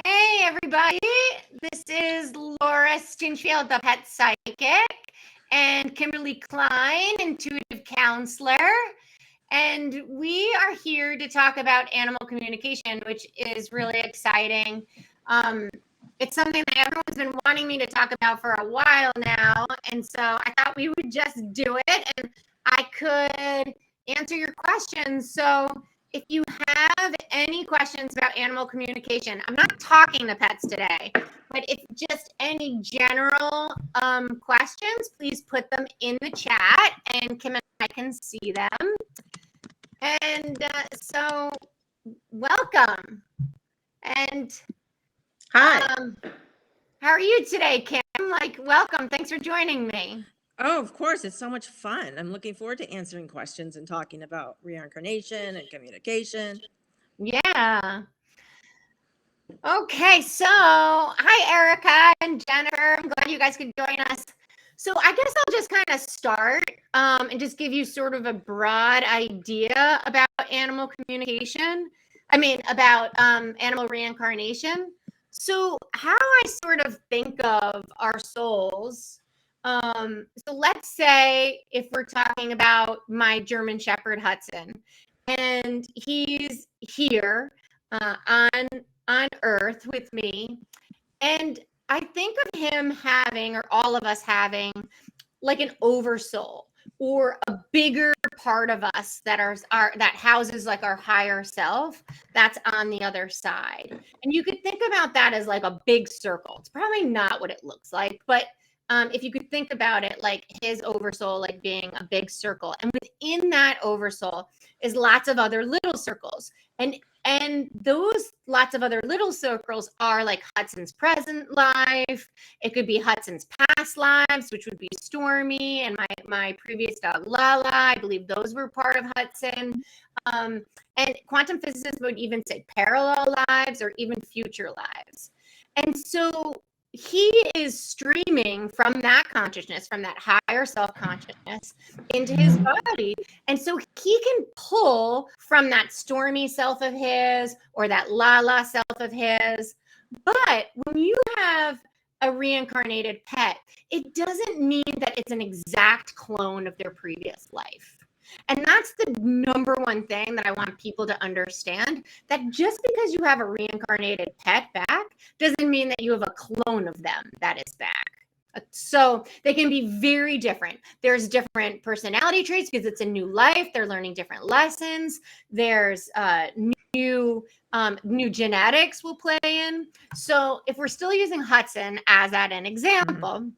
Hey, everybody. This is Laura Stinchfield, the pet psychic, and Kimberly Klein, intuitive counselor. And we are here to talk about animal communication, which is really exciting. It's something that everyone's been wanting me to talk about for a while now. And so I thought we would just do it and I could answer your questions. So if you have any questions about animal communication, I'm not talking to pets today, but if just any general questions, please put them in the chat and Kim and I can see them. And so welcome. And hi. How are you today, Kim? Welcome. Thanks for joining me. Oh, of course. It's so much fun. I'm looking forward to answering questions and talking about reincarnation and communication. Yeah. Okay. So, hi, Erica and Jennifer. I'm glad you guys could join us. So, I guess I'll just kind of start and just give you sort of a broad idea about animal communication. About animal reincarnation. So, how I sort of think of our souls. So let's say if we're talking about my German Shepherd Hudson, and he's here on Earth with me, and I think of him having, or all of us having, like an oversoul or a bigger part of us that that houses like our higher self that's on the other side. And you could think about that as like a big circle. It's probably not what it looks like, but if you could think about it like his oversoul like being a big circle, and within that oversoul is lots of other little circles, and those lots of other little circles are like Hudson's present life. It could be Hudson's past lives, which would be Stormy and my previous dog Lala. I believe those were part of Hudson. And quantum physicists would even say parallel lives or even future lives. And so he is streaming from that consciousness, from that higher self-consciousness into his body. And so he can pull from that Stormy self of his or that Lala self of his. But when you have a reincarnated pet, it doesn't mean that it's an exact clone of their previous life. And that's the number one thing that I want people to understand, that just because you have a reincarnated pet back doesn't mean that you have a clone of them that is back. So they can be very different. There's different personality traits because it's a new life. They're learning different lessons. There's new genetics will play in. So if we're still using Hudson as an example,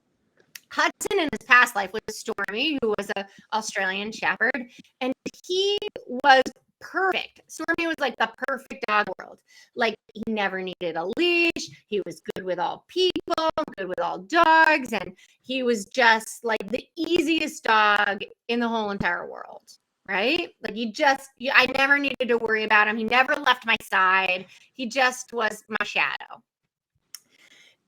Hudson in his past life was Stormy, who was an Australian Shepherd, and he was perfect. Stormy was like the perfect dog world. Like he never needed a leash. He was good with all people, good with all dogs, and he was just like the easiest dog in the whole entire world. Right? Like I never needed to worry about him. He never left my side. He just was my shadow.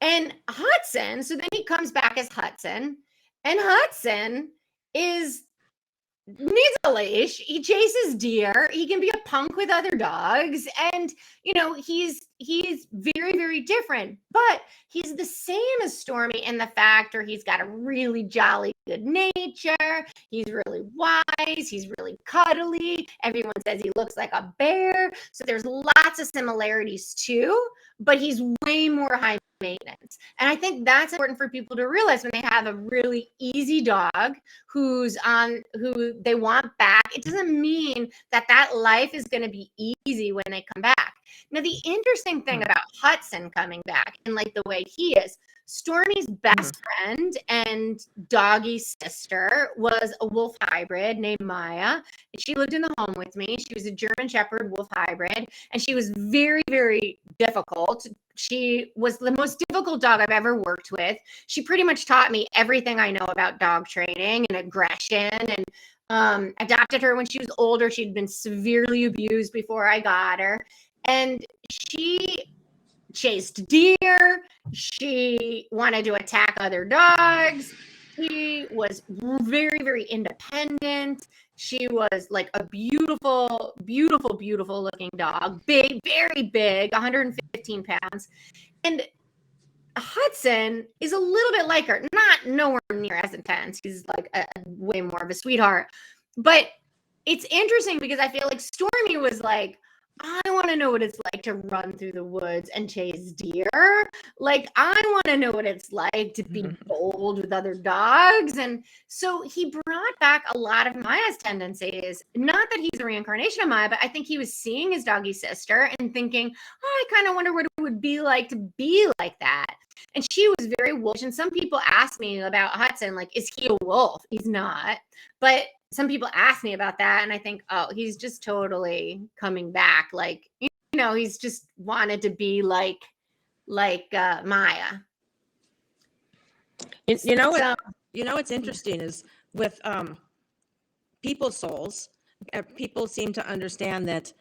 And Hudson, so then he comes back as Hudson, and Hudson needs a leash. He chases deer. He can be a punk with other dogs, and he's very, very different. But he's the same as Stormy in the fact, or he's got a really jolly good nature. He's really wise. He's really cuddly. Everyone says he looks like a bear. So there's lots of similarities too, but he's way more high maintenance. And I think that's important for people to realize when they have a really easy dog who they want back. It doesn't mean that life is going to be easy when they come back. Now, the interesting thing about Hudson coming back and like the way he is, Stormy's best friend and doggy sister was a wolf hybrid named Maya. And she lived in the home with me. She was a German Shepherd wolf hybrid, and she was very, very difficult. She was the most difficult dog I've ever worked with. She pretty much taught me everything I know about dog training and aggression, and adopted her when she was older. She'd been severely abused before I got her. And she chased deer. She wanted to attack other dogs. She was very, very independent. She was like a beautiful, beautiful, beautiful looking dog. Big, very big, 115 pounds. And Hudson is a little bit like her, not nowhere near as intense. He's like a way more of a sweetheart. But it's interesting because I feel like Stormy was like, I want to know what it's like to run through the woods and chase deer. Like, I want to know what it's like to be bold with other dogs. And so he brought back a lot of Maya's tendencies. Not that he's a reincarnation of Maya, but I think he was seeing his doggy sister and thinking, oh, I kind of wonder what it would be like to be like that. And she was very wolfish. And some people ask me about Hudson, like, is he a wolf? He's not. But some people ask me about that, and I think, oh, he's just totally coming back. Like, he's just wanted to be like Maya. What's interesting is with people's souls, people seem to understand that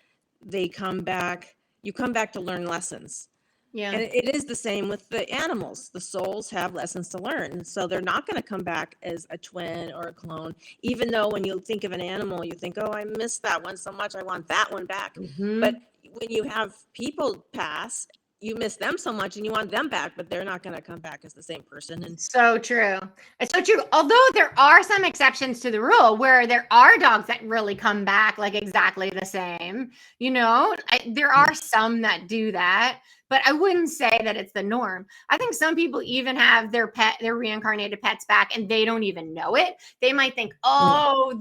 they come back. You come back to learn lessons. Yeah. And it is the same with the animals. The souls have lessons to learn. So they're not going to come back as a twin or a clone, even though when you think of an animal, you think, oh, I missed that one so much. I want that one back. Mm-hmm. But when you have people pass, you miss them so much and you want them back, but they're not going to come back as the same person. And so true. It's so true. Although there are some exceptions to the rule where there are dogs that really come back like exactly the same. There are some that do that. But I wouldn't say that it's the norm. I think some people even have their reincarnated pets back and they don't even know it. They might think, oh,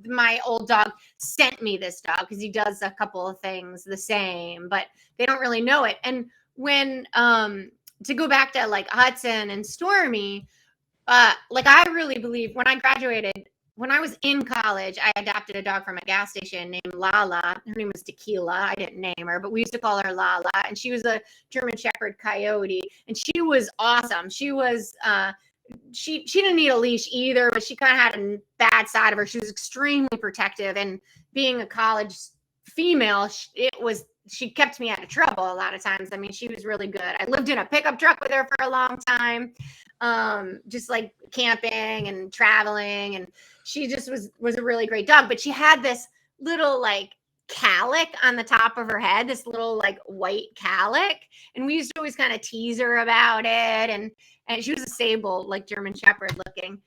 my old dog sent me this dog because he does a couple of things the same, but they don't really know it. And when, to go back to like Hudson and Stormy, like I really believe when I graduated, when I was in college, I adopted a dog from a gas station named Lala. Her name was Tequila. I didn't name her, but we used to call her Lala. And she was a German Shepherd Coyote. And she was awesome. She was, she didn't need a leash either, but she kind of had a bad side of her. She was extremely protective. And being a college female, she kept me out of trouble a lot of times. I mean, she was really good. I lived in a pickup truck with her for a long time, just like camping and traveling. And she just was a really great dog. But she had this little like calic on the top of her head, this little like white calic. And we used to always kind of tease her about it. And she was a sable, like German Shepherd looking.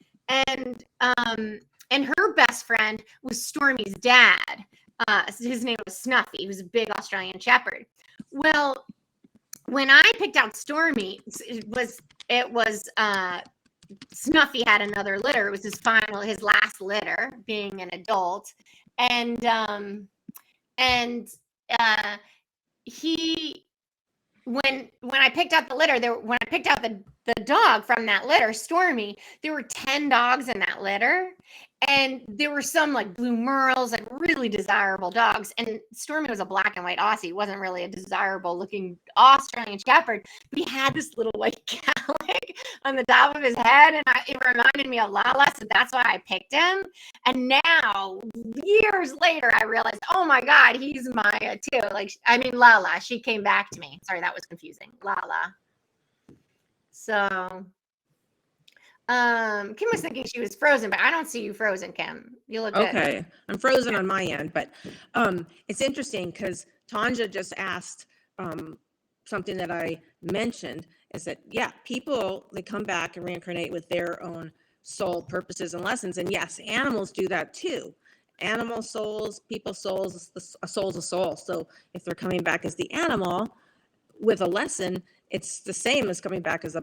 And her best friend was Stormy's dad. His name was Snuffy. He was a big Australian Shepherd. Well, when I picked out Stormy, it was Snuffy had another litter. It was his last litter, being an adult, and he when I picked out the litter, when I picked out the dog from that litter, Stormy, there were 10 dogs in that litter. And there were some like blue merles, like really desirable dogs. And Stormy was a black and white Aussie. He wasn't really a desirable looking Australian Shepherd, but he had this little white calic on the top of his head. And it reminded me of Lala. So that's why I picked him. And now, years later, I realized, oh my God, he's Maya too. Lala, she came back to me. Sorry, that was confusing. Lala. So... Kim was thinking she was frozen, but I don't see you frozen, Kim. You look good. Okay. I'm frozen on my end, but it's interesting because Tanja just asked something that I mentioned is that, yeah, people, they come back and reincarnate with their own soul purposes and lessons. And yes, animals do that too. Animal souls, people's souls, a soul's a soul. So if they're coming back as the animal with a lesson, it's the same as coming back as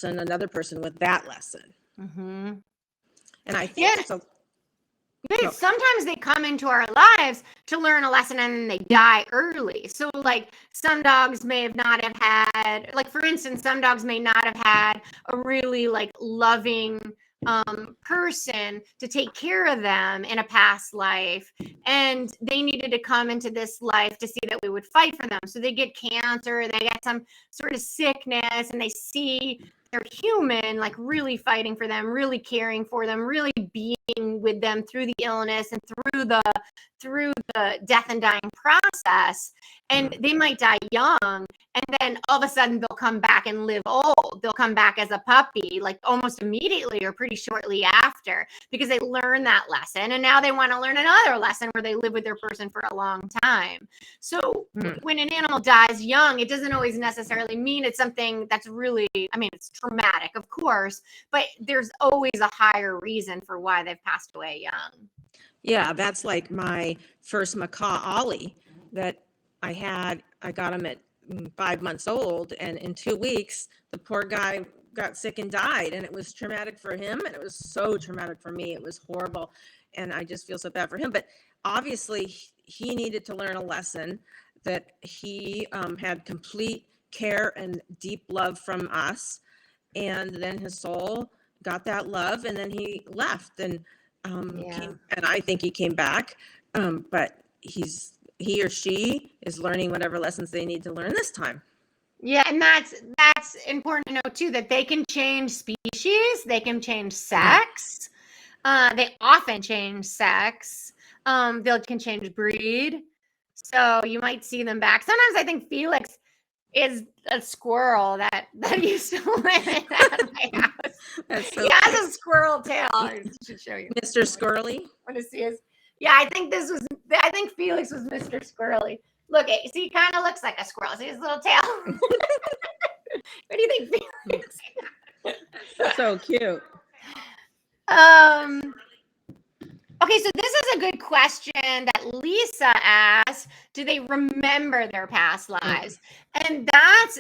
another person with that lesson. Mm-hmm. And I think sometimes they come into our lives to learn a lesson and then they die early. So like some dogs may not have had, like for instance, some dogs may not have had a really like loving person to take care of them in a past life, and they needed to come into this life to see that we would fight for them. So they get cancer, they get some sort of sickness, and they see they're human, like really fighting for them, really caring for them, really being with them through the illness and through the death and dying process, and they might die young, and then all of a sudden they'll come back and live old. They'll come back as a puppy, like almost immediately or pretty shortly after, because they learn that lesson, and now they want to learn another lesson where they live with their person for a long time. So when an animal dies young, it doesn't always necessarily mean it's something that's really, I mean, it's traumatic, of course, but there's always a higher reason for why they've passed away young. Yeah, that's like my first macaw, Ollie, that I got him at 5 months old, and in 2 weeks, the poor guy got sick and died, and it was traumatic for him, and it was so traumatic for me. It was horrible, and I just feel so bad for him. But obviously, he needed to learn a lesson that he had complete care and deep love from us, and then his soul got that love, and then he left, and and I think he came back, but he or she is learning whatever lessons they need to learn this time. Yeah, and that's important to know too, that they can change species, they can change sex. They often change sex. They can change breed. So you might see them back. Sometimes I think Felix is a squirrel that used to live in my house. That's so He has a squirrel tail. I should show you. Mr. Squirrely. Want to see his? Yeah, I think Felix was Mr. Squirrely. Look, see, he kind of looks like a squirrel. See his little tail. What do you think, Felix? So cute. Okay, so this is a good question that Lisa asked. Do they remember their past lives? And that's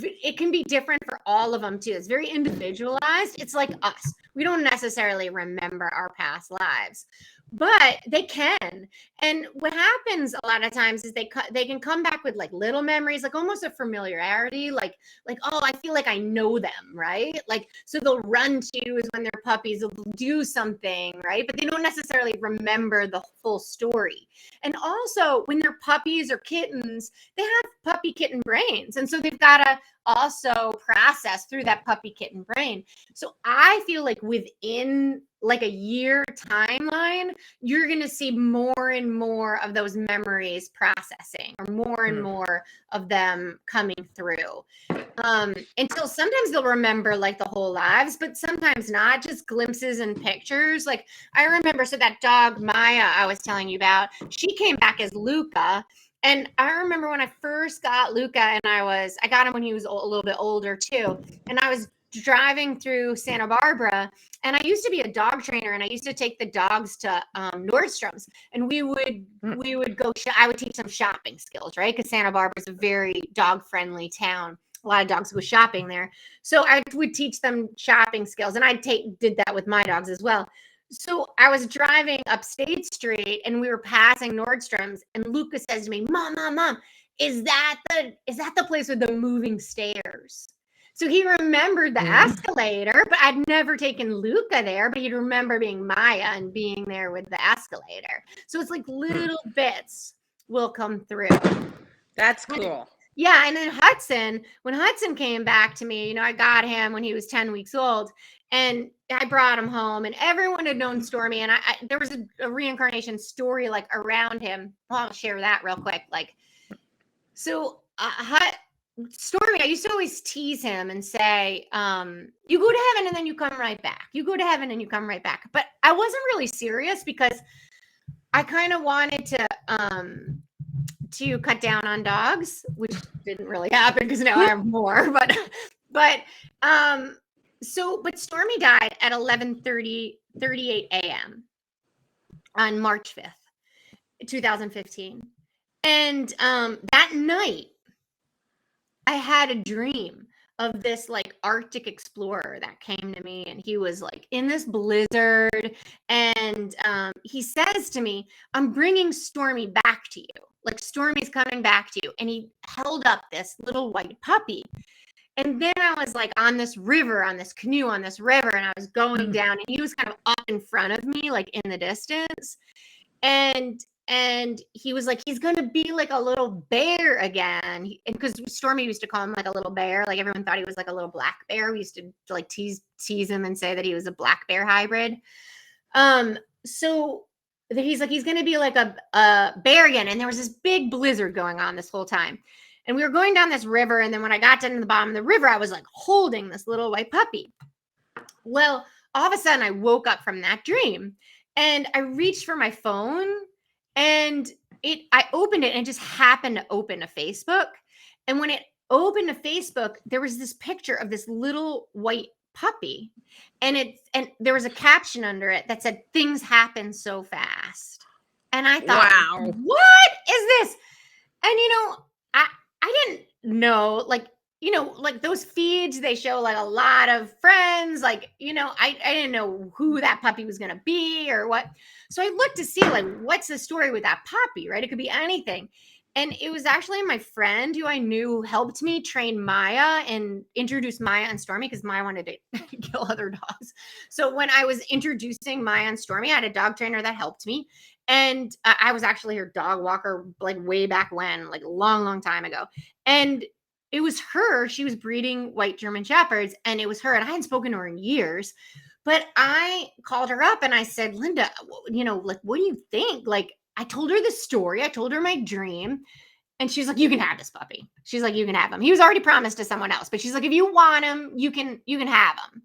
it can be different for all of them too. It's very individualized. It's like us. We don't necessarily remember our past lives, but they can. And what happens a lot of times is they can come back with like little memories, like almost a familiarity, like oh, I feel like I know them, right? Like, so they'll run to you as when they're puppies, they'll do something, right? But they don't necessarily remember the full story. And also when they're puppies or kittens, they have puppy kitten brains, and so they've got to also process through that puppy kitten brain. So I feel like within like a year timeline, you're going to see more and more of those memories processing, or more and more of them coming through. Until sometimes they'll remember like the whole lives, but sometimes not, just glimpses and pictures. Like I remember, so that dog Maya I was telling you about, she came back as Luca. And I remember when I first got Luca, and I got him when he was a little bit older too. And I was driving through Santa Barbara, and I used to be a dog trainer, and I used to take the dogs to Nordstrom's, and we would go, I would teach them shopping skills, right? Because Santa Barbara is a very dog friendly town. A lot of dogs go shopping there. So I would teach them shopping skills, and I did that with my dogs as well. So I was driving up State Street, and we were passing Nordstrom's, and Lucas says to me, Mom, is that the place with the moving stairs? So he remembered the escalator, but I'd never taken Luca there, but he'd remember being Maya and being there with the escalator. So it's like little bits will come through. That's cool. Yeah, and then when Hudson came back to me, I got him when he was 10 weeks old, and I brought him home, and everyone had known Stormy, and there was a reincarnation story like around him. Well, I'll share that real quick. Like, so Stormy, I used to always tease him and say, you go to heaven and then you come right back. You go to heaven and you come right back. But I wasn't really serious, because I kind of wanted to cut down on dogs, which didn't really happen because now I have more. But Stormy died at 11:38 a.m. on March 5th, 2015. And that night, I had a dream of this like Arctic explorer that came to me, and he was like in this blizzard, and he says to me, I'm bringing Stormy back to you. Like, Stormy's coming back to you. And he held up this little white puppy. And then I was like on this river, on this canoe, on this river, and I was going down, and he was kind of up in front of me, like in the distance. And he was like, he's going to be like a little bear again. Because Stormy used to call him like a little bear. Like, everyone thought he was like a little black bear. We used to like tease him and say that he was a black bear hybrid. So he's like, he's going to be like a bear again. And there was this big blizzard going on this whole time. And we were going down this river. And then when I got down to the bottom of the river, I was like holding this little white puppy. Well, all of a sudden I woke up from that dream and I reached for my phone and I opened it and it just happened to open a Facebook. And when it opened to Facebook, there was this picture of this little white puppy. And there was a caption under it that said, "Things happen so fast." And I thought, Wow. what is this? And I didn't know, like, like those feeds, they show like a lot of friends, like, I didn't know who that puppy was going to be or what. So I looked to see like, what's the story with that puppy, right? It could be anything. And it was actually my friend who I knew who helped me train Maya and introduce Maya and Stormy, because Maya wanted to kill other dogs. So when I was introducing Maya and Stormy, I had a dog trainer that helped me. And I was actually her dog walker, like way back when, like a long, long time ago. And it was her. She was breeding white German Shepherds, and it was her. And I hadn't spoken to her in years. But I called her up and I said, "Linda, like, what do you think?" Like, I told her the story. I told her my dream. And she's like, "You can have this puppy." She's like, "You can have him. He was already promised to someone else." But she's like, "If you want him, you can have him."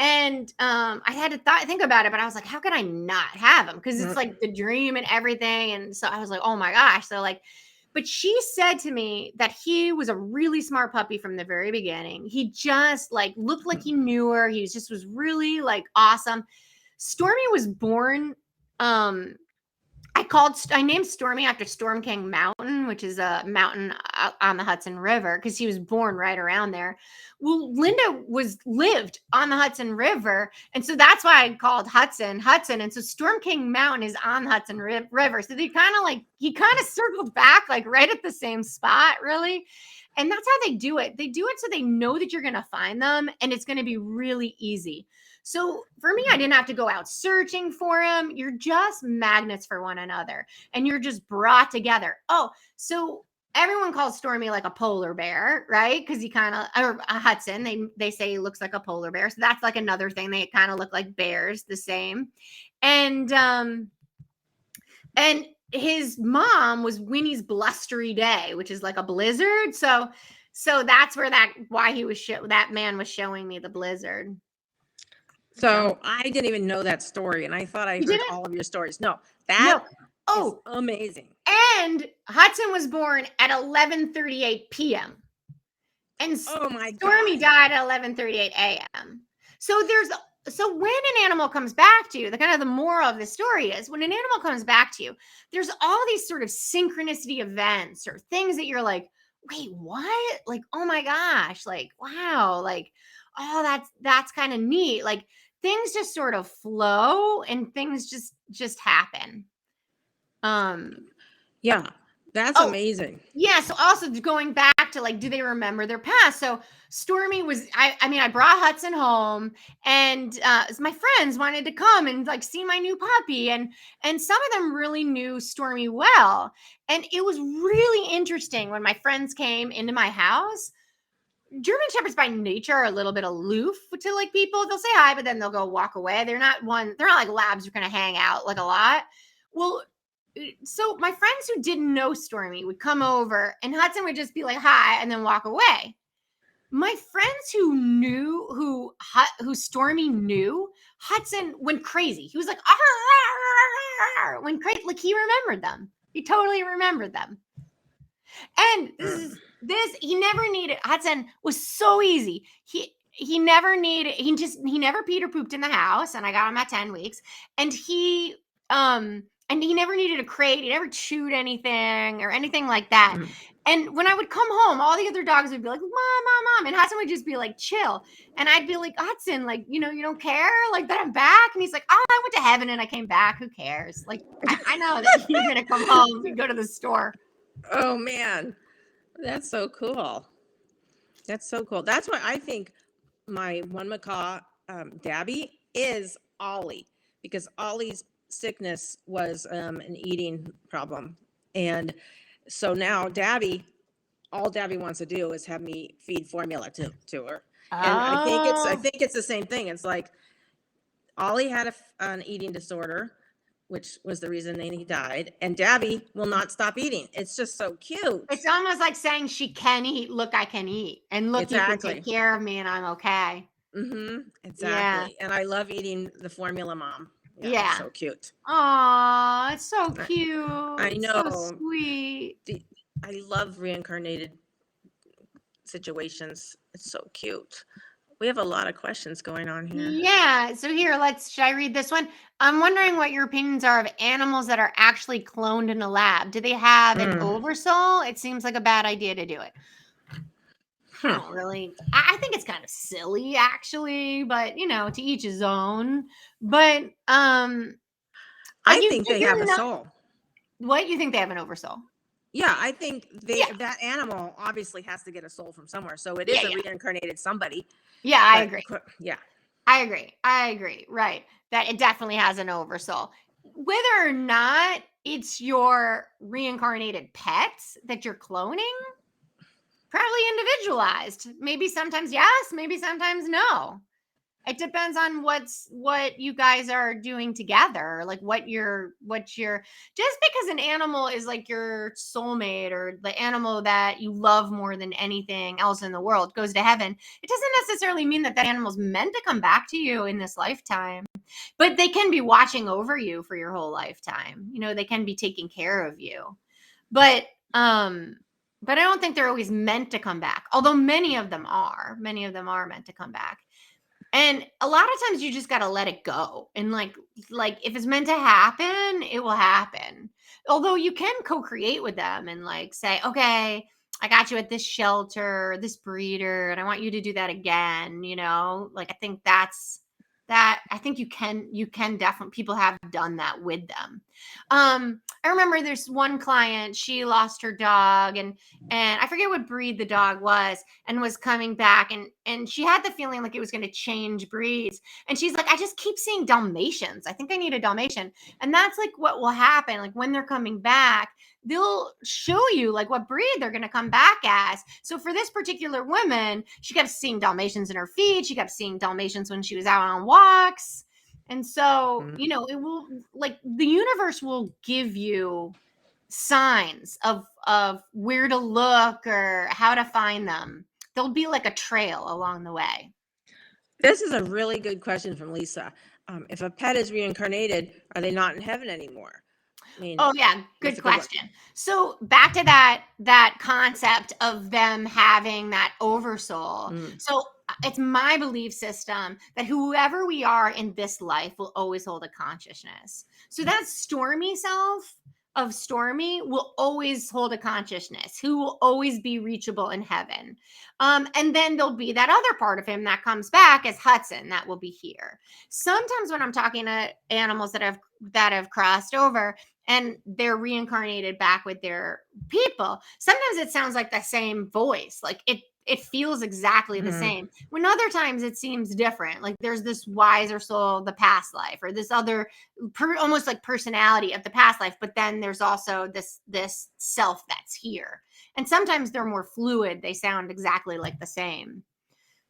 And I had to think about it, but I was like, how could I not have him? Because it's like the dream and everything. And so I was like, oh my gosh. So like, but she said to me that he was a really smart puppy from the very beginning. He just like looked like he knew her. He was really like awesome. Stormy was born. I named Stormy after Storm King Mountain, which is a mountain on the Hudson River, because he was born right around there. Well, Linda lived on the Hudson River, and so that's why I called Hudson. And so Storm King Mountain is on the Hudson River. So he kind of circled back like right at the same spot, really. And that's how they do it. They do it so they know that you're going to find them and it's going to be really easy. So for me, I didn't have to go out searching for them. You're just magnets for one another and you're just brought together. Oh, so everyone calls Stormy like a polar bear, right? Because he kind of, or a Hudson, they say he looks like a polar bear. So that's like another thing. They kind of look like bears, the same. And his mom was Winnie's Blustery Day, which is like a blizzard. So that's why that man was showing me the blizzard. So I didn't even know that story, and I thought I heard all of your stories. No, that is amazing. And Hudson was born at 11:38 p.m. And Stormy died at 11:38 a.m. So when an animal comes back to you, the moral of the story is when an animal comes back to you, there's all these sort of synchronicity events or things that you're like, wait, what? Like, oh my gosh, like, wow, like, oh, that's kind of neat. Like, things just sort of flow and things just happen. Yeah, that's amazing. Yeah. So also going back to like, do they remember their past? So Stormy was, I brought Hudson home and my friends wanted to come and like see my new puppy and some of them really knew Stormy well. And it was really interesting when my friends came into my house. German Shepherds by nature are a little bit aloof to like people. They'll say hi, but then they'll go walk away. They're not like labs who are going to hang out like a lot. Well, so my friends who didn't know Stormy would come over and Hudson would just be like, hi, and then walk away. My friends who Stormy knew, Hudson went crazy. He was like, went crazy. Like he remembered them. He totally remembered them. And he never needed, Hudson was so easy. He never peed or pooped in the house, and I got him at 10 weeks. And he never needed a crate. He never chewed anything or anything like that. And when I would come home, all the other dogs would be like, mom. And Hudson would just be like, chill. And I'd be like, Hudson, like, you don't care like that I'm back. And he's like, oh, I went to heaven and I came back. Who cares? Like, I know that you're going to come home and go to the store. Oh man, that's so cool. That's so cool. That's why I think my one macaw, Dabby, is Ollie, because Ollie's sickness was an eating problem. And so now Dabby, all Dabby wants to do is have me feed formula to her. And I think it's the same thing. It's like Ollie had an eating disorder. which was the reason he died, and Dabby will not stop eating. It's just so cute. It's almost like saying she can eat. Look, I can eat. And look, you can take Exactly. care of me and I'm okay. Yeah. Exactly. And I love eating the formula mom. Yeah, Yeah. so cute. Aw, it's so I cute. I So know. sweet. I love reincarnated situations. It's so cute. We have a lot of questions going on here. Yeah. So here, should I read this one? I'm wondering what your opinions are of animals that are actually cloned in a lab. Do they have an oversoul? It seems like a bad idea to do it. I don't really. I think it's kind of silly, actually, but to each his own. But I you think they have a soul. What you think they have an oversoul? Yeah, I think Yeah. that animal obviously has to get a soul from somewhere. So it Yeah, is a yeah. reincarnated somebody. Yeah, I But agree. yeah. I agree. Right. That it definitely has an oversoul. Whether or not it's your reincarnated pets that you're cloning, probably individualized. Maybe sometimes yes, maybe sometimes no. It depends on what you guys are doing together, like what you're just because an animal is like your soulmate or the animal that you love more than anything else in the world goes to heaven, it doesn't necessarily mean that animal's meant to come back to you in this lifetime. But they can be watching over you for your whole lifetime. They can be taking care of you. But I don't think they're always meant to come back. Although many of them are. Many of them are meant to come back. And a lot of times you just got to let it go. And like if it's meant to happen, it will happen. Although you can co-create with them and like say, "Okay, I got you at this shelter, this breeder, and I want you to do that again," Like I think I think you can definitely people have done that with them. I remember there's one client, she lost her dog and I forget what breed the dog was and was coming back and she had the feeling like it was going to change breeds and she's like, I just keep seeing Dalmatians. I think I need a Dalmatian. And that's like what will happen, like when they're coming back they'll show you like what breed they're going to come back as. So for this particular woman, she kept seeing Dalmatians in her feed, she kept seeing Dalmatians when she was out on walks. And so it will, like, the universe will give you signs of where to look or how to find them. There'll be like a trail along the way. This is a really good question from Lisa. If a pet is reincarnated, are they not in heaven anymore? I mean, oh yeah, good question. So back to that concept of them having that oversoul. So it's my belief system that whoever we are in this life will always hold a consciousness. So that stormy self of Stormy will always hold a consciousness, who will always be reachable in heaven. And then there'll be that other part of him that comes back as Hudson that will be here. Sometimes when I'm talking to animals that have crossed over and they're reincarnated back with their people, sometimes it sounds like the same voice. Like it feels exactly the same. When other times it seems different. Like there's this wiser soul of the past life, or this other almost like personality of the past life. But then there's also this self that's here. And sometimes they're more fluid. They sound exactly like the same.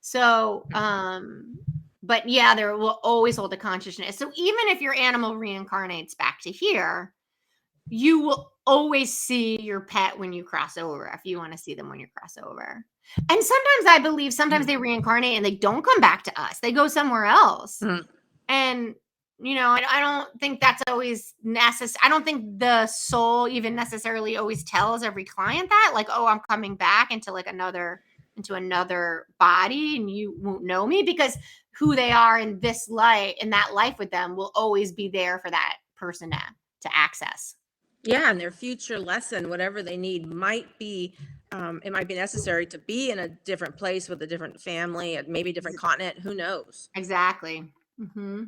So, but yeah, there will always hold a consciousness. So even if your animal reincarnates back to here, you will always see your pet when you cross over, if you want to see them when you cross over. And sometimes I believe they reincarnate and they don't come back to us. They go somewhere else. And I don't think that's always necessary. I don't think the soul even necessarily always tells every client that, like, oh, I'm coming back into another body and you won't know me, because who they are in this life, in that life with them, will always be there for that person to access. Yeah, and their future lesson, whatever they need, might be it might be necessary to be in a different place with a different family, maybe a different continent. Who knows? Exactly. Mm-hmm.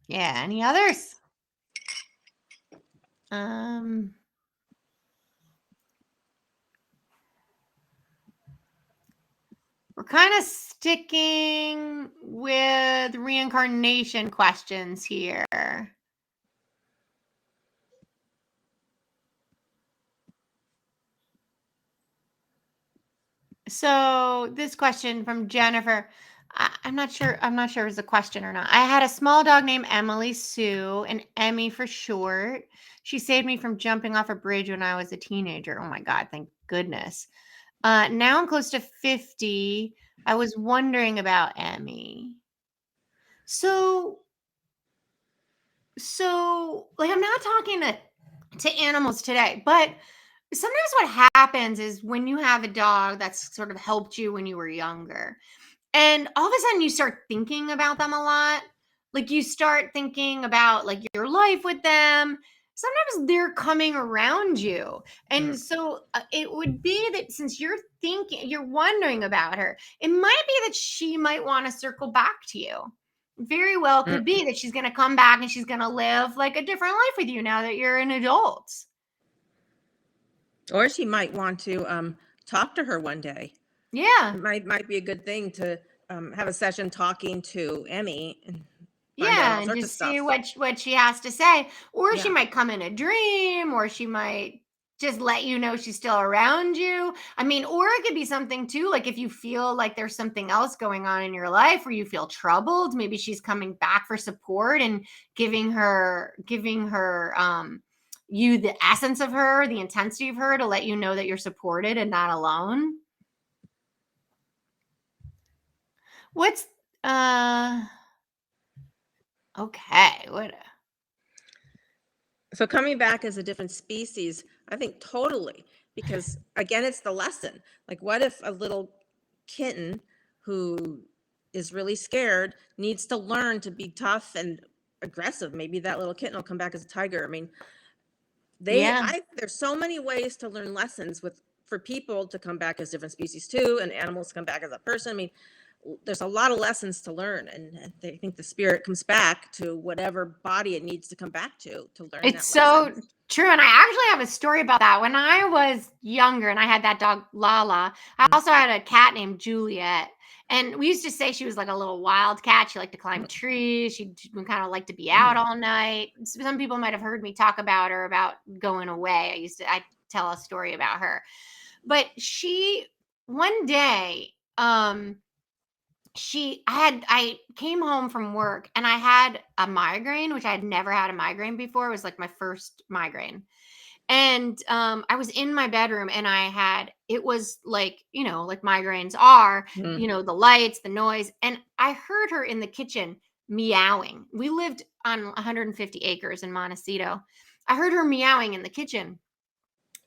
Yeah. Any others? We're kind of sticking with reincarnation questions here. So this question from Jennifer. I'm not sure. I'm not sure it was a question or not. I had a small dog named Emily Sue, and Emmy for short. She saved me from jumping off a bridge when I was a teenager. Oh my God, thank goodness. Now I'm close to 50. I was wondering about Emmy. So, like, I'm not talking to animals today, but sometimes what happens is when you have a dog that's sort of helped you when you were younger, and all of a sudden you start thinking about them a lot. Like you start thinking about like your life with them. Sometimes they're coming around you. Mm, And so it would be that since you're wondering about her, it might be that she might want to circle back to you. Very well mm. could be that she's going to come back and she's going to live like a different life with you now that you're an adult. Or she might want to talk to her one day. Yeah. It might be a good thing to have a session talking to Emmy and find out Yeah, all and sorts of just see stuff. what she has to say. Or she Yeah. might come in a dream, or she might just let you know she's still around you. I mean, or it could be something too, like if you feel like there's something else going on in your life where you feel troubled, maybe she's coming back for support and giving her you the essence of her, the intensity of her to let you know that you're supported and not alone. What's uh okay, what So coming back as a different species, I think totally, because again, it's the lesson. Like, what if a little kitten who is really scared needs to learn to be tough and aggressive? Maybe that little kitten will come back as a tiger. I mean, yeah. there's so many ways to learn lessons with for people to come back as different species too, and animals to come back as a person. I mean, there's a lot of lessons to learn, and I think the spirit comes back to whatever body it needs to come back to learn It's that lesson. so true, and I actually have a story about that. When I was younger and I had that dog Lala, I Mm, also had a cat named Juliet. And we used to say she was like a little wild cat. She liked to climb trees. She kind of liked to be out mhm, all night. Some people might have heard me talk about her about going away. I tell a story about her. But she one day I came home from work and I had a migraine, which I had never had a migraine before. It was like my first migraine. And I was in my bedroom and it was like, like migraines are, mm, the lights, the noise. And I heard her in the kitchen meowing. We lived on 150 acres in Montecito. I heard her meowing in the kitchen.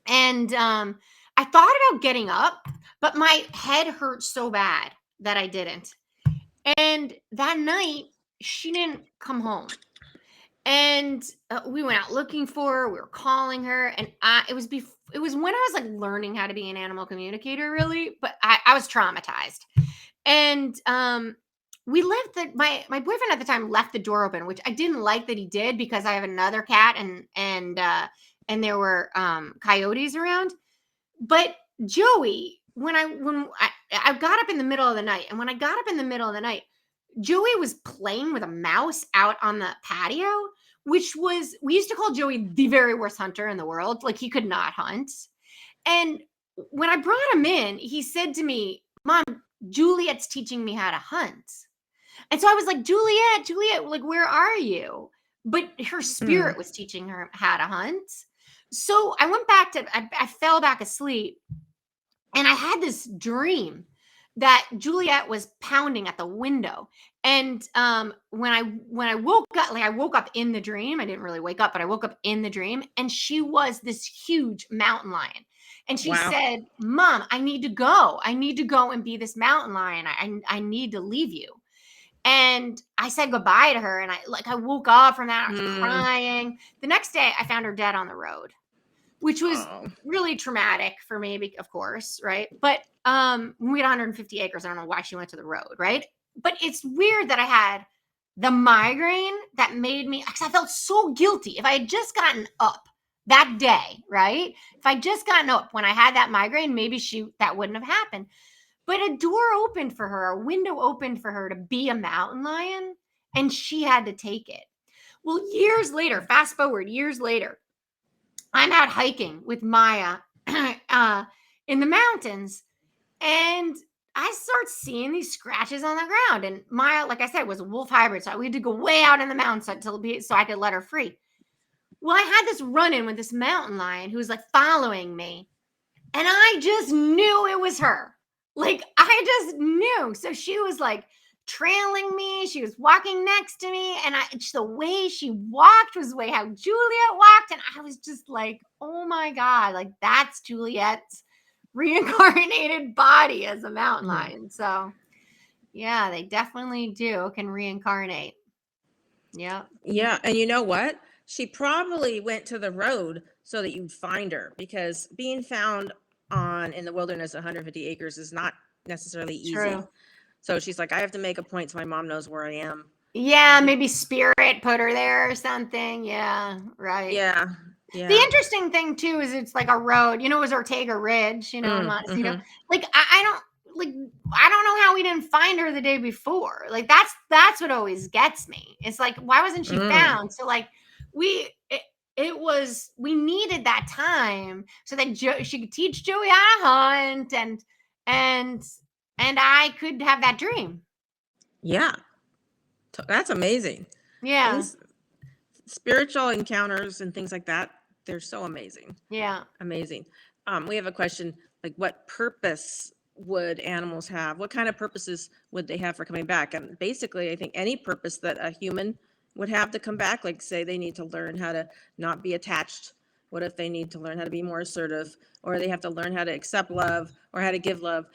And I thought about getting up, but my head hurt so bad that I didn't. And that night, she didn't come home. And we went out looking for her. We were calling her, and it was when I was like learning how to be an animal communicator, really. But I was traumatized, and we left my boyfriend at the time left the door open, which I didn't like that he did because I have another cat, and there were coyotes around. But Joey, I got up in the middle of the night, and when I got up in the middle of the night, Joey was playing with a mouse out on the patio, which was we used to call Joey the very worst hunter in the world. Like he could not hunt. And when I brought him in, he said to me, "Mom, Juliet's teaching me how to hunt." And so I was like, Juliet, like, where are you? But her mm. spirit was teaching her how to hunt. So I went back I fell back asleep and I had this dream that Juliet was pounding at the window. And when I woke up, like I woke up in the dream. I didn't really wake up, but I woke up in the dream, and she was this huge mountain lion. And she Wow. said, "Mom, I need to go. I need to go and be this mountain lion. I need to leave you." And I said goodbye to her, and I woke up from that. I was Mm. crying. The next day, I found her dead on the road, which was Oh. really traumatic for me, of course, right? But we had 150 acres. I don't know why she went to the road, right? But it's weird that I had the migraine that made me, because I felt so guilty. If I had just gotten up that day, right? If I just gotten up when I had that migraine, maybe that wouldn't have happened. But a door opened for her, a window opened for her to be a mountain lion, and she had to take it. Well, years later, fast forward years later, I'm out hiking with Maya in the mountains, and I start seeing these scratches on the ground. And Maya, like I said, was a wolf hybrid. So we had to go way out in the mountains so I could let her free. Well, I had this run in with this mountain lion who was like following me. And I just knew it was her. Like, I just knew. So she was like trailing me. She was walking next to me. And the way she walked was the way how Juliet walked. And I was just like, oh my God, like that's Juliet's reincarnated body as a mountain lion. So, yeah, they definitely can reincarnate. Yep. Yeah, and you know what? She probably went to the road so that you'd find her, because being found in the wilderness 150 acres is not necessarily easy. True. So she's like, I have to make a point so my mom knows where I am. Yeah, maybe spirit put her there or something. Yeah, right. Yeah. Yeah. The interesting thing too is it's like a road. It was Ortega Ridge, Montecito. Like I don't know how we didn't find her the day before. Like that's what always gets me. It's like, why wasn't she found? So like we needed that time so that she could teach Joey how to hunt and I could have that dream. Yeah. That's amazing. Yeah. Things, spiritual encounters and things like that, they're so amazing. Yeah. Amazing. We have a question, like, what purpose would animals have? What kind of purposes would they have for coming back? And basically, I think any purpose that a human would have to come back, like say they need to learn how to not be attached. What if they need to learn how to be more assertive, or they have to learn how to accept love or how to give love?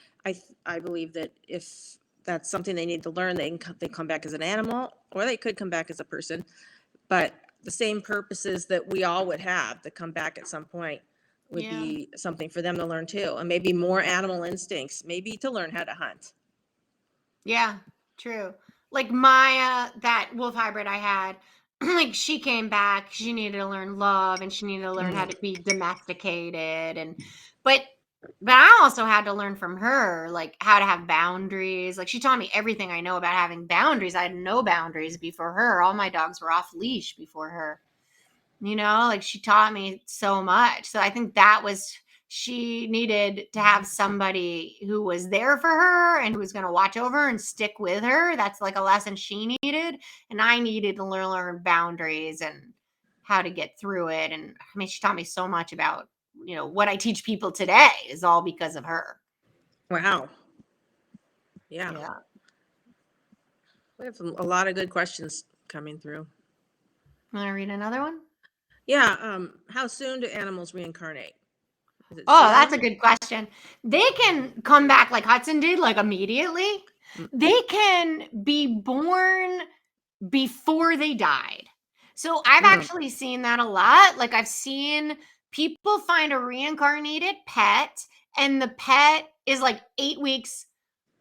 I believe that if that's something they need to learn, they come back as an animal, or they could come back as a person. But the same purposes that we all would have to come back at some point would be something for them to learn too. And maybe more animal instincts, maybe to learn how to hunt. Yeah, true. Like Maya, that wolf hybrid I had, like she came back, she needed to learn love and she needed to learn how to be domesticated. But I also had to learn from her, like how to have boundaries. Like she taught me everything I know about having boundaries. I had no boundaries before her. All my dogs were off leash before her. Like she taught me so much. So I think she needed to have somebody who was there for her and who was going to watch over her and stick with her. That's like a lesson she needed. And I needed to learn boundaries and how to get through it. And I mean, she taught me so much about, what I teach people today is all because of her. Wow. Yeah. We have a lot of good questions coming through. Want to read another one? Yeah. How soon do animals reincarnate? Oh, that's a good question. They can come back like Hudson did, like immediately. They can be born before they died. So I've actually seen that a lot. Like I've seen people find a reincarnated pet and the pet is like 8 weeks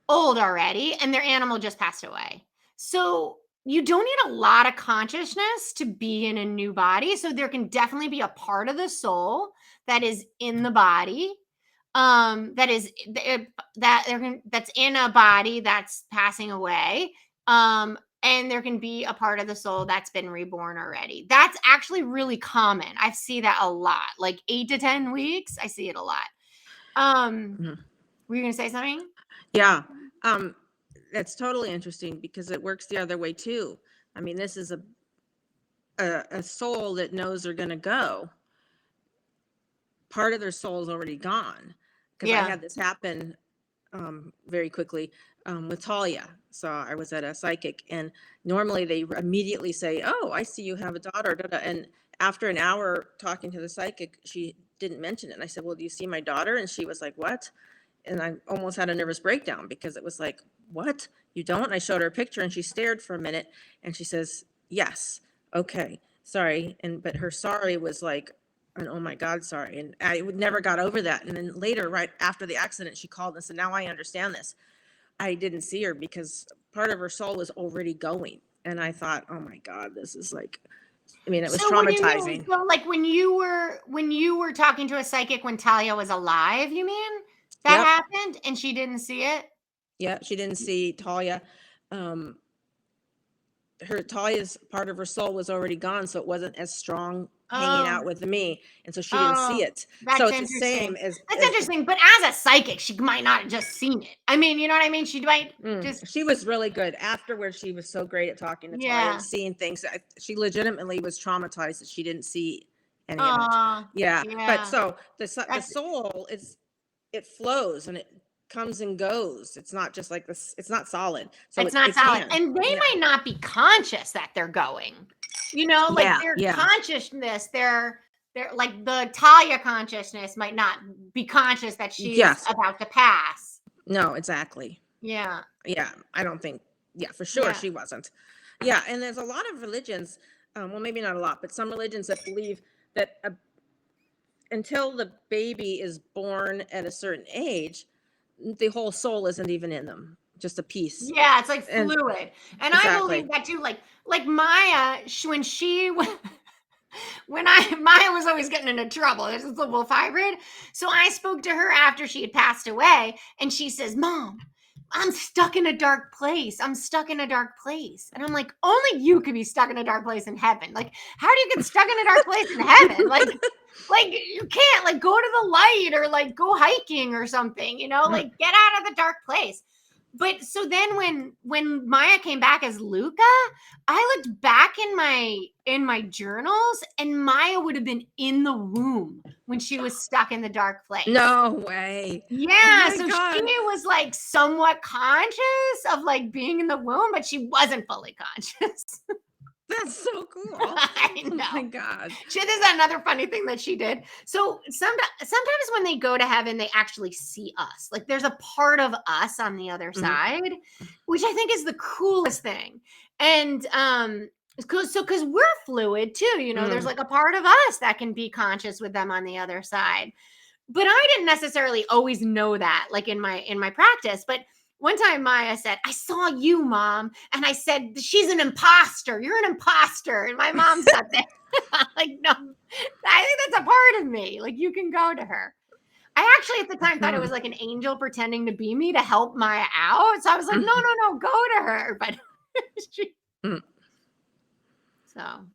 old already and their animal just passed away. So you don't need a lot of consciousness to be in a new body. So there can definitely be a part of the soul that is in the body, that's in a body that's passing away. And there can be a part of the soul that's been reborn already. That's actually really common. I see that a lot. Like 8 to 10 weeks, I see it a lot. Were you going to say something? Yeah. That's totally interesting because it works the other way too. I mean, this is a soul that knows they're going to go. Part of their soul is already gone. Because I had this happen very quickly with Talia. So I was at a psychic, and normally they immediately say, "Oh, I see you have a daughter." And after an hour talking to the psychic, she didn't mention it. And I said, "Well, do you see my daughter?" And she was like, "What?" And I almost had a nervous breakdown because it was like, "What? You don't?" And I showed her a picture, and she stared for a minute, and she says, "Yes, okay, sorry." But her sorry was like, and oh my God, sorry. And I never got over that. And then later, right after the accident, she called and said, "Now I understand this." I didn't see her because part of her soul was already going. And I thought, oh my God, this is like, I mean, it was traumatizing. So like when you were talking to a psychic when Talia was alive, you mean that happened and she didn't see it? Yeah, she didn't see Talia. Talia's part of her soul was already gone, so it wasn't as strong hanging out Oh, with me, and so she didn't see oh, it. So that's it's the same interesting. as That's interesting, but as a psychic, she might not have just seen it. I mean, you know what I mean? She might just she was really good. Afterwards, she was so great at talking to Tanya and yeah. seeing things. She legitimately was traumatized that she didn't see any of it. Aw, Yeah, but yeah. so the That's soul is, it flows and it comes and goes. It's not just like this. It's not solid. So it's not it solid. can. And they Yeah. might not be conscious that they're going. You know, like Yeah. their Yeah. consciousness, their like the Talia consciousness might not be conscious that she's Yes. about to pass. No, exactly. Yeah. Yeah. I don't think, yeah, for sure Yeah. she wasn't. Yeah. And there's a lot of religions, well, maybe not a lot, but some religions that believe that until the baby is born at a certain age, the whole soul isn't even in them, just a piece. Yeah, it's like And fluid. And I believe exactly. that too. Like Maya, when she when I Maya was always getting into trouble. This is a wolf hybrid. So I spoke to her after she had passed away, and she says, "Mom, I'm stuck in a dark place. I'm stuck in a dark place." And I'm like, only you could be stuck in a dark place in heaven. Like, how do you get stuck in a dark place in heaven? Like you can't like go to the light or like go hiking or something, you know, like get out of the dark place. But so then when Maya came back as Luca, I looked back in my journals and Maya would have been in the womb when she was stuck in the dark place. No way. Oh Yeah, my so she God. was like somewhat conscious of like being in the womb, but she wasn't fully conscious. That's so cool. I Oh my know. God. This is another funny thing that she did. So sometimes when they go to heaven, they actually see us. Like there's a part of us on the other Mhm. side, which I think is the coolest thing. And because we're fluid too, you know, there's Mm. like a part of us that can be conscious with them on the other side. But I didn't necessarily always know that, like in my practice. But one time Maya said, "I saw you, Mom," and I said, "She's an imposter. You're an imposter." And my mom said that. I'm like, no, I think that's a part of me. Like you can go to her. I actually at the time thought it was Mhm. like an angel pretending to be me to help Maya out. So I was like, no, Mhm. no, no, go to her. But she, Mm. so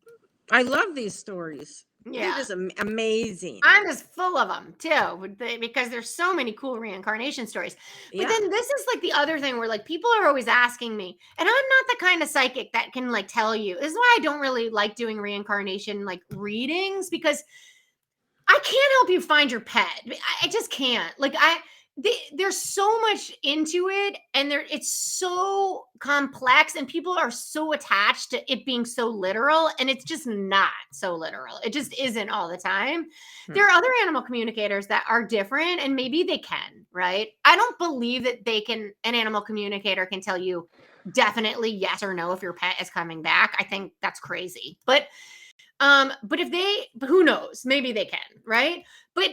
I love these stories. They're yeah. just amazing. I'm just full of them too, because there's so many cool reincarnation stories. But Yeah. then this is like the other thing where like people are always asking me, and I'm not the kind of psychic that can like tell you. This is why I don't really like doing reincarnation like readings because I can't help you find your pet. I just can't. Like there's so much into it, and it's so complex, and people are so attached to it being so literal, and it's just not so literal. It just isn't all the time. Hmm. There are other animal communicators that are different, and maybe they can, right? I don't believe that an animal communicator can tell you definitely yes or no if your pet is coming back. I think that's crazy. But but who knows? Maybe they can, right? But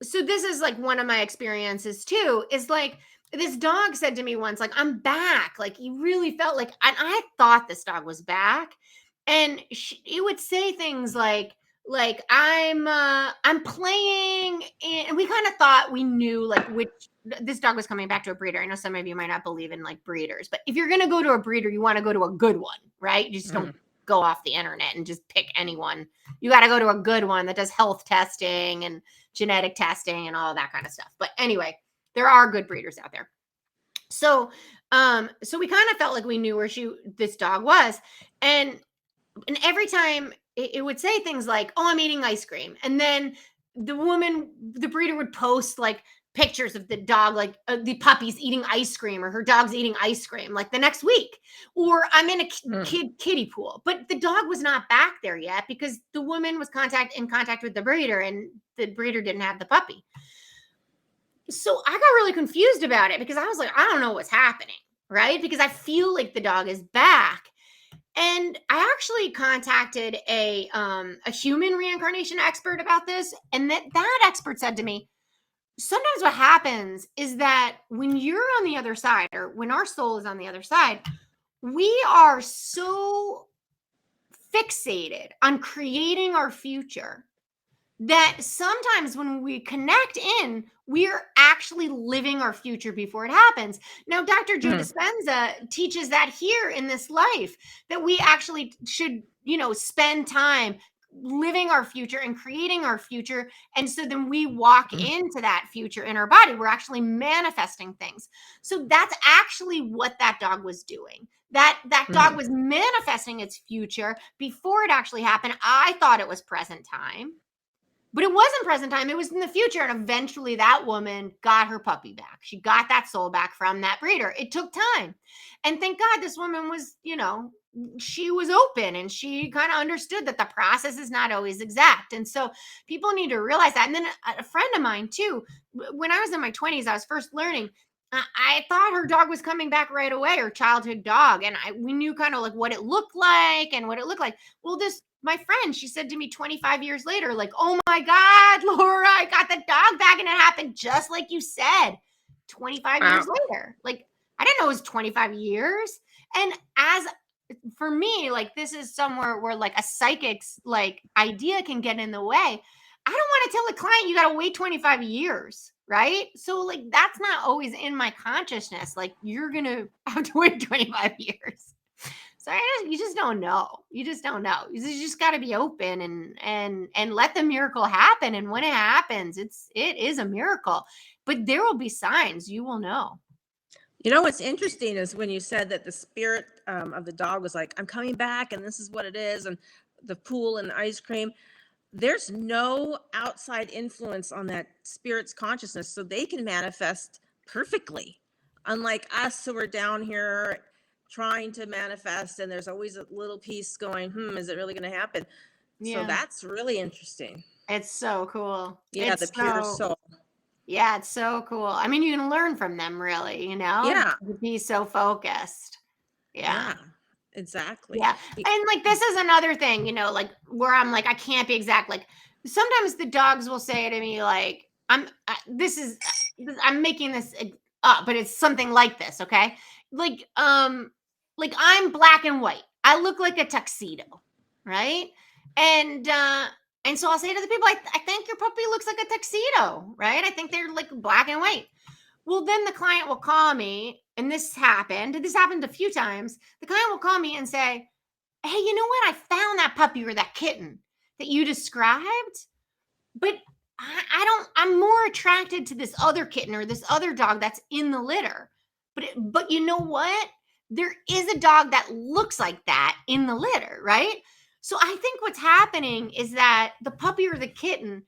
so this is like one of my experiences too, is like this dog said to me once, like, I'm back. Like he really felt like, and I thought this dog was back. And he would say things like I'm playing, and we kind of thought we knew like which this dog was coming back to a breeder. I know some of you might not believe in like breeders, but if you're gonna go to a breeder, you want to go to a good one, right? You just don't Mm. go off the internet and just pick anyone. You got to go to a good one that does health testing and genetic testing and all that kind of stuff. But anyway, there are good breeders out there. So we kind of felt like we knew where this dog was. And every time it would say things like, "Oh, I'm eating ice cream." And then the breeder would post like pictures of the dog, like the puppy's eating ice cream or her dog's eating ice cream like the next week. Or I'm in a Mm. kiddie pool. But the dog was not back there yet because the woman was in contact with the breeder and the breeder didn't have the puppy. So I got really confused about it because I was like, I don't know what's happening, right? Because I feel like the dog is back. And I actually contacted a human reincarnation expert about this, and that expert said to me, sometimes what happens is that when you're on the other side, or when our soul is on the other side, we are so fixated on creating our future that sometimes when we connect in, we're actually living our future before it happens. Now, Dr. Joe Mm. Dispenza teaches that here in this life, that we actually should, spend time living our future and creating our future. And so then we walk into that future in our body. We're actually manifesting things. So that's actually what that dog was doing. That dog was manifesting its future before it actually happened. I thought it was present time. But it wasn't present time. It was in the future. And eventually that woman got her puppy back. She got that soul back from that breeder. It took time. And thank God this woman was, she was open and she kind of understood that the process is not always exact. And so people need to realize that. And then a friend of mine too, when I was in my 20s, I was first learning. I thought her dog was coming back right away, her childhood dog. And we knew kind of like what it looked like and what it looked like. Well, my friend, she said to me 25 years later, like, oh my God, Laura, I got the dog back. And it happened just like you said, 25 years later. Like, I didn't know it was 25 years. And for me, like, this is somewhere where like a psychic's like idea can get in the way. I don't want to tell a client you got to wait 25 years. Right. So like, that's not always in my consciousness. Like, you're going to have to wait 25 years. So you just don't know. You just don't know. You just got to be open and let the miracle happen. And when it happens, it is a miracle. But there will be signs. You will know. You know what's interesting is when you said that the spirit of the dog was like, I'm coming back, and this is what it is, and the pool and the ice cream. There's no outside influence on that spirit's consciousness, so they can manifest perfectly. Unlike us, who are down here trying to manifest, and there's always a little piece going, is it really going to happen? Yeah. So that's really interesting. It's so cool. Yeah, it's the pure soul. Yeah, it's so cool. I mean, you can learn from them, really, Yeah. To be so focused. Yeah. Exactly. Yeah. And like, this is another thing, like where I'm like, I can't be exact. Like, sometimes the dogs will say to me, like, I'm making this up, but it's something like this. Okay. Like I'm black and white. I look like a tuxedo. Right. And so I'll say to the people, I think your puppy looks like a tuxedo. Right. I think they're like black and white. Well, then the client will call me, and this happened a few times. The client will call me and say, hey, you know what? I found that puppy or that kitten that you described, but I'm more attracted to this other kitten or this other dog that's in the litter. But you know what? There is a dog that looks like that in the litter, right? So I think what's happening is that the puppy or the kitten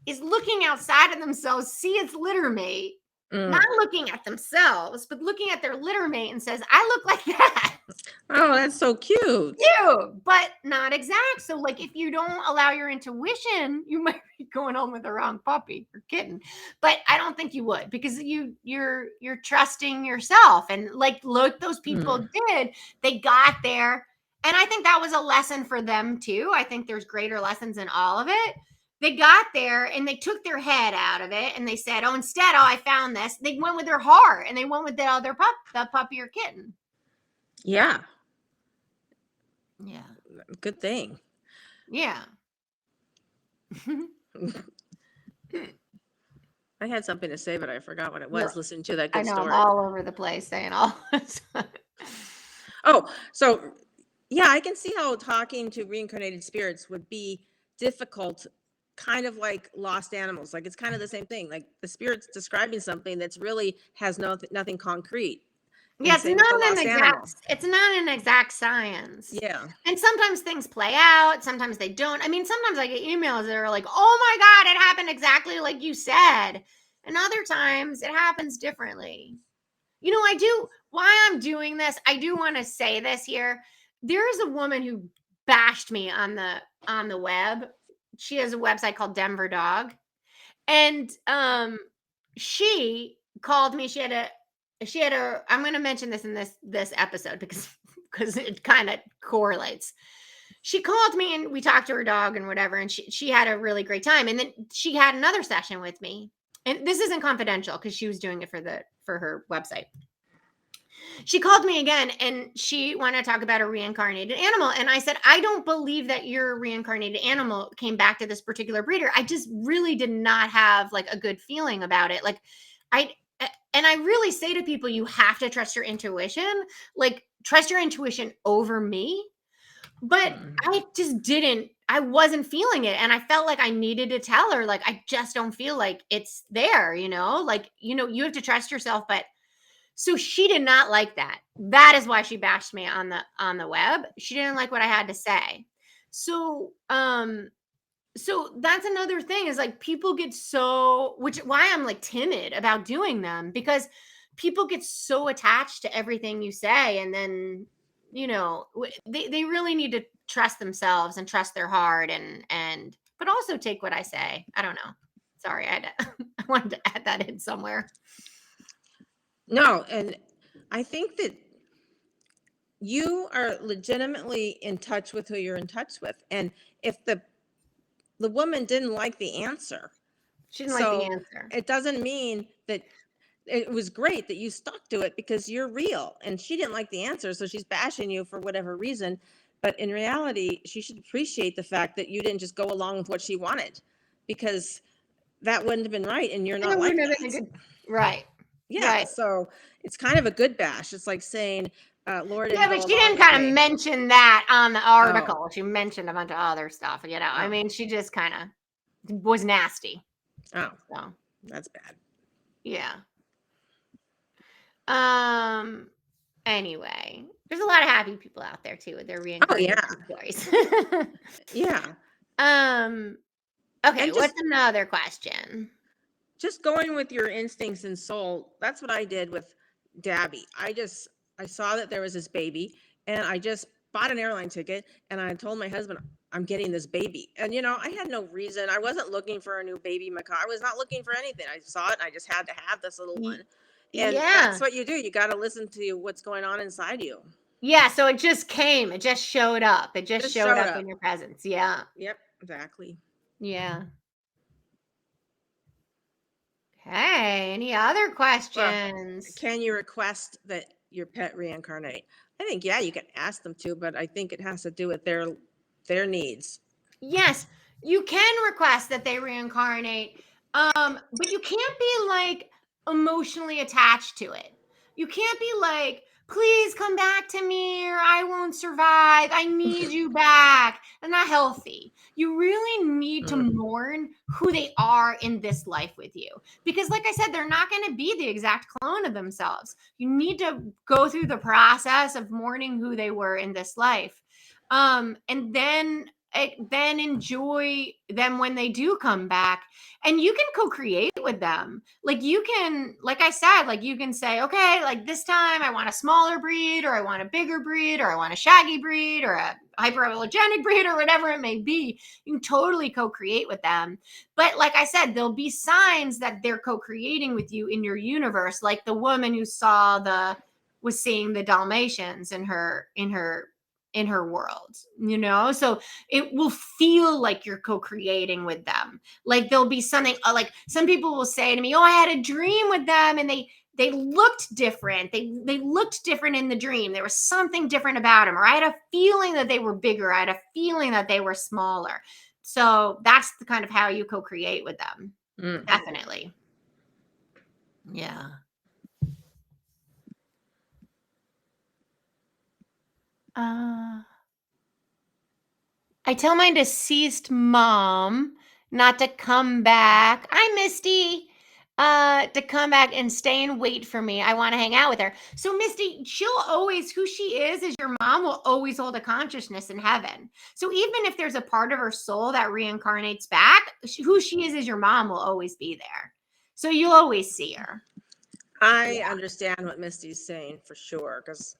is looking outside of themselves, see its litter mate, not looking at themselves, but looking at their litter mate and says, I look like that. Oh, that's so cute. Cute, but not exact. So like, if you don't allow your intuition, you might be going home with the wrong puppy or kitten. But I don't think you would, because you're trusting yourself. And like, look, those people did, they got there. And I think that was a lesson for them too. I think there's greater lessons in all of it. They got there and they took their head out of it and they said, I found this. They went with their heart and they went with the other the puppy or kitten. Yeah. Yeah. Good thing. Yeah. I had something to say, but I forgot what it was. Listening to that good story. I'm all over the place saying all this. Oh, so yeah, I can see how talking to reincarnated spirits would be difficult, kind of like lost animals. Like, it's kind of the same thing. Like, the spirit's describing something that's really has nothing concrete. Yeah, it's not an exact science. Yeah. And sometimes things play out, sometimes they don't. I mean, sometimes I get emails that are like, oh my God, it happened exactly like you said. And other times it happens differently. Why I'm doing this, I do want to say this here. There is a woman who bashed me on the web. She has a website called Denver Dog. And she called me. She had a I'm going to mention this in this episode because it kind of correlates. She called me and we talked to her dog and whatever, and she had a really great time. And then she had another session with me. And this isn't confidential because she was doing it for her website. She called me again and she wanted to talk about a reincarnated animal. And I said, I don't believe that your reincarnated animal came back to this particular breeder. I just really did not have like a good feeling about it. Like, I really say to people, you have to trust your intuition, like trust your intuition over me. But I just didn't I wasn't feeling it. And I felt like I needed to tell her, like, I just don't feel like it's there, like, you have to trust yourself. But so she did not like that. That is why she bashed me on the web. She didn't like what I had to say. So, so that's another thing is like people get so, which why I'm like timid about doing them, because people get so attached to everything you say. And then, they really need to trust themselves and trust their heart, but also take what I say. I don't know. Sorry, I wanted to add that in somewhere. No, and I think that you are legitimately in touch with who you're in touch with. And if the woman didn't like the answer, She didn't like the so answer. it doesn't mean that it was great that you stuck to it because you're real, and she didn't like the answer, so she's bashing you for whatever reason. But in reality, she should appreciate the fact that you didn't just go along with what she wanted, because that wouldn't have been right, and you're And not it like wouldn't have been that. a good, right. Yeah, Right. so it's kind of a good bash. It's like saying, Laura Yeah, didn't but go she along didn't with kind of me. mention that on the Oh, article. She mentioned a bunch of other stuff, I oh, mean, she just kind of was nasty. oh, So, that's bad. yeah. Um anyway, there's a lot of happy people out there too with their Oh, yeah, reincarnation stories. yeah. um okay, And what's another question? just going with your instincts and soul. That's what I did with Dabby. I saw that there was this baby, and I just bought an airline ticket, and I told my husband, I'm getting this baby. And I had no reason. I wasn't looking for a new baby macaw. I was not looking for anything. I saw it, and I just had to have this little Y- one. And that's yeah. what you do. You got to listen to what's going on inside you. Yeah, so it just came. It just showed up. It just Just showed showed up up. in your presence. Yeah. Yep, exactly. Yeah. Okay. Any other Well, questions? can you request that your pet reincarnate? I think, yeah, you can ask them to, but I think it has to do with their needs. Yes, you can request that they reincarnate, but you can't be like emotionally attached to it. You can't be like, please come back to me or I won't survive. I need you back. That's not healthy. You really need to Mm. mourn who they are in this life with you. Because, like I said, they're not going to be the exact clone of themselves. You need to go through the process of mourning who they were in this life. And then enjoy them when they do come back, and you can co-create with them. Like you can, like I said, like you can say, okay, like this time I want a smaller breed, or I want a bigger breed, or I want a shaggy breed, or a hyperallergenic breed, or whatever it may be. You can totally co-create with them. But like I said, there'll be signs that they're co-creating with you in your universe, like the woman who was seeing the Dalmatians in her world, so it will feel like you're co-creating with them. Like there'll be something, like some people will say to me, oh, I had a dream with them, and they looked different. They looked different in the dream. There was something different about them, or I had a feeling that they were bigger. I had a feeling that they were smaller. So that's the kind of how you co-create with them. Mm. Definitely. Yeah. I tell my deceased mom not to come back. Hi, Misty. To come back and stay and wait for me. I want to hang out with her. So, Misty, she'll always, who she is your mom will always hold a consciousness in heaven. So, even if there's a part of her soul that reincarnates back, who she is as your mom will always be there. So, you'll always see her. I Yeah. understand what Misty's saying for sure, because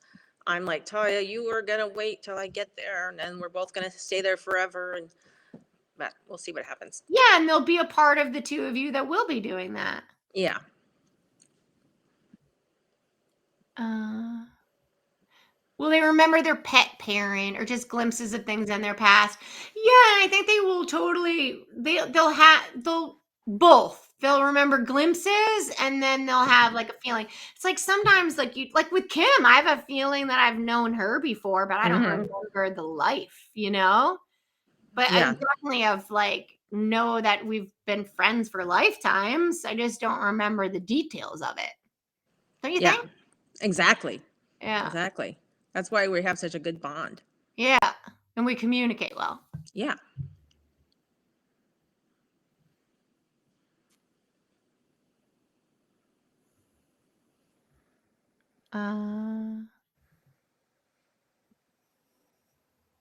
I'm like, Toya, you were gonna wait till I get there, and then we're both gonna stay there forever, and but we'll see what happens. Yeah. And there'll be a part of the two of you that will be doing that. Yeah. Will they remember their pet parent or just glimpses of things in their past? Yeah, I think they will totally. They'll both. They'll remember glimpses, and then they'll have like a feeling. It's like sometimes, like with Kim, I have a feeling that I've known her before, but I don't Hmm. remember the life. But I Yeah. definitely have know that we've been friends for lifetimes. I just don't remember the details of it. Don't you Yeah. think? Exactly. Yeah. Exactly. That's why we have such a good bond. Yeah. And we communicate well. Yeah.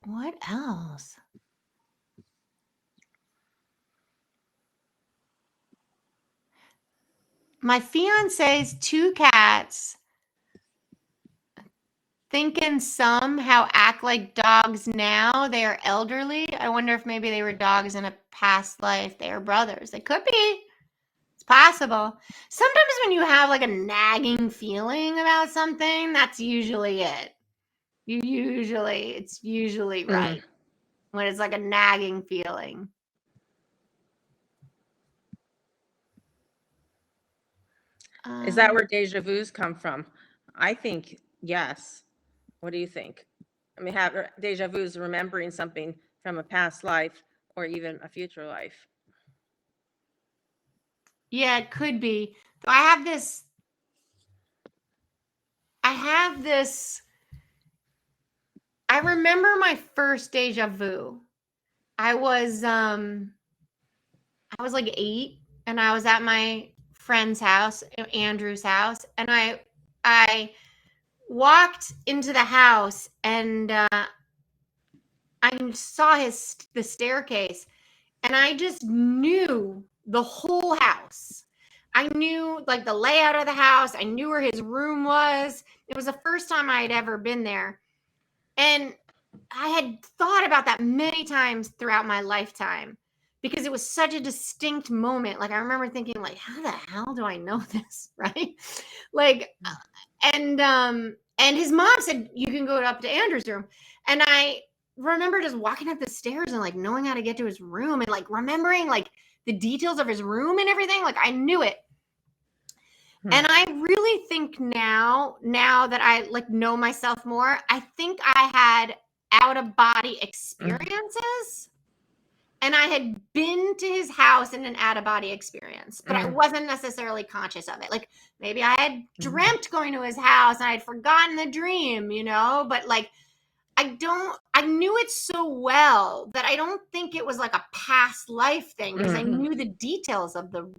What else? My fiance's 2 cats thinking somehow act like dogs now. They are elderly. I wonder if maybe they were dogs in a past life. They are brothers. They could be. It's possible. Sometimes when you have like a nagging feeling about something, that's usually it. It's usually right. When it's like a nagging feeling. Is that where deja vus come from? I think yes. What do you think? I mean, have deja vus remembering something from a past life or even a future life. Yeah, it could be. I have this. I remember my first deja vu. I was like 8 and I was at my friend's house, Andrew's house, and I walked into the house and I saw the staircase, and I just knew the whole house. I knew like the layout of the house. I knew where his room was. It was the first time I had ever been there. And I had thought about that many times throughout my lifetime because it was such a distinct moment. Like I remember thinking like, how the hell do I know this? Right. Like, and his mom said, you can go up to Andrew's room. And I remember just walking up the stairs and like knowing how to get to his room and like remembering like the details of his room and everything. Like I knew it. And I really think now that I like know myself more, I think I had out of body experiences and I had been to his house in an out of body experience, but I wasn't necessarily conscious of it. Like maybe I had dreamt going to his house and I'd forgotten the dream, but like I knew it so well that I don't think it was like a past life thing because I knew the details of the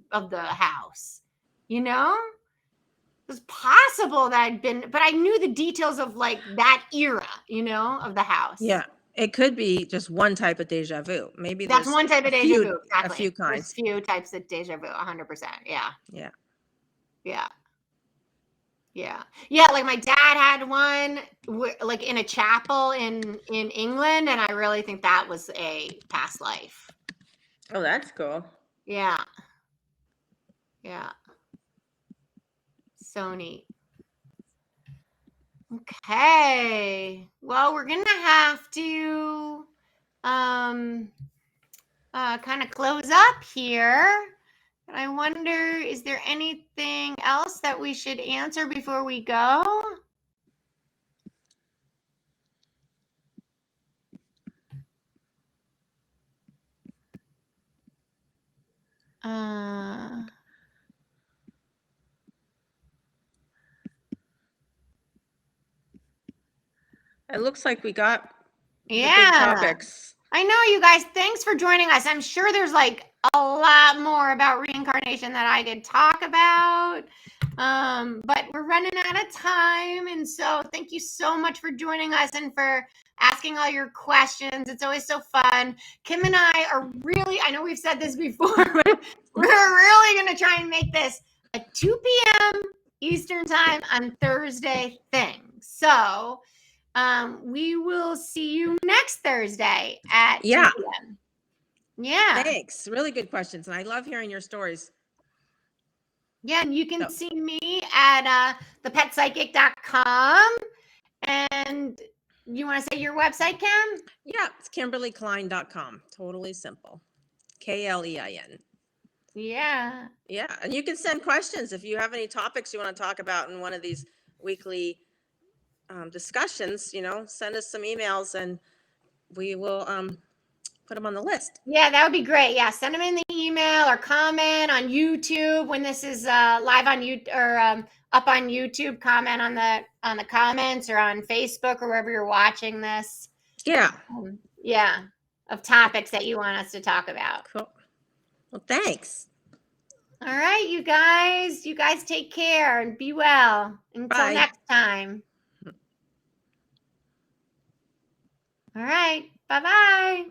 house, It was possible that I'd been, but I knew the details of like that era, of the house. Yeah, it could be just one type of deja vu. Maybe That's there's one type of deja vu. Exactly. a few kinds. There's few types of deja vu. 100%. Yeah. Yeah. Yeah. Yeah. Yeah. Like my dad had one like in a chapel in England. And I really think that was a past life. Oh, that's cool. Yeah. Yeah. So neat. Okay. Well, we're going to have to kind of close up here. And I wonder, is there anything else that we should answer before we go? It looks like we got the big Yeah. topics. I know, you guys. Thanks for joining us. I'm sure there's like a lot more about reincarnation that I could talk about. But we're running out of time. And so thank you so much for joining us and for asking all your questions. It's always so fun. Kim and I are really, I know we've said this before, but we're really going to try and make this a 2 p.m. Eastern time on Thursday thing. So we will see you next Thursday at 2 p.m. Yeah. Thanks. Really good questions. And I love hearing your stories. Yeah, and you can see me at thepetpsychic.com. And you want to say your website, Kim? Yeah, it's KimberlyKlein.com. Totally simple. KLEIN. Yeah. Yeah, and you can send questions if you have any topics you want to talk about in one of these weekly discussions. Send us some emails and we will put them on the list. Yeah, that would be great. Yeah, send them in the email or comment on YouTube when this is live on YouTube or up on YouTube. Comment on the comments or on Facebook or wherever you're watching this. Yeah. Yeah, of topics that you want us to talk about. Cool. Well, thanks. All right, you guys. You guys take care and be well. Until Bye. next time. All right. Bye-bye.